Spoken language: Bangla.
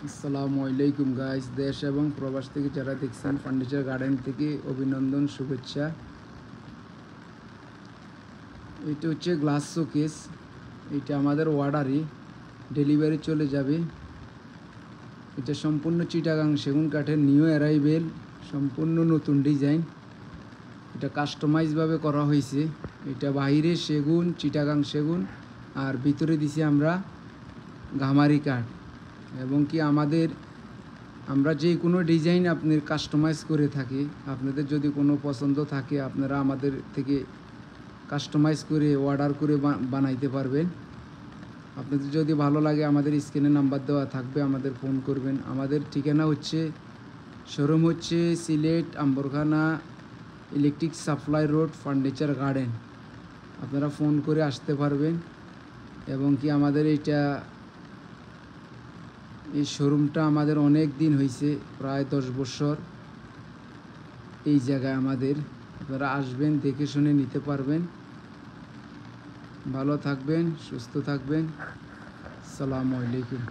আসসালামু আলাইকুম গাইস, দেশ এবং প্রবাস থেকে যারা দেখছেন ফার্নিচার গার্ডেন থেকে অভিনন্দন, শুভেচ্ছা। এটা হচ্ছে গ্লাস শোকেস। এটা আমাদের অর্ডারই ডেলিভারি চলে যাবে। এটা সম্পূর্ণ চিটাগাং সেগুন কাঠের নিউ অ্যারাইভেল, সম্পূর্ণ নতুন ডিজাইন। এটা কাস্টমাইজভাবে করা হয়েছে। এটা বাইরে সেগুন, চিটাগাং সেগুন, আর ভিতরে দিছি আমরা গামারি কাঠ। এবং কি আমরা যে কোনো ডিজাইন আপনার কাস্টমাইজ করে থাকি। আপনাদের যদি কোনো পছন্দ থাকে আপনারা আমাদের থেকে কাস্টমাইজ করে অর্ডার করে বানাইতে পারবেন। আপনাদের যদি ভালো লাগে আমাদের স্ক্রিনে নাম্বার দেওয়া থাকবে, আমাদের ফোন করবেন। আমাদের ঠিকানা হচ্ছে, শোরুম হচ্ছে Sylhet Ambarkhana electric supply road, furniture garden. আপনারা ফোন করে আসতে পারবেন। এবং কি আমাদের এই শোরুমটা আমাদের অনেক দিন হয়েছে, প্রায় 10 বছর এই জায়গায় আমাদের। আপনারা আসবেন, দেখে শুনে নিতে পারবেন। ভালো থাকবেন, সুস্থ থাকবেন। আসসালামু আলাইকুম।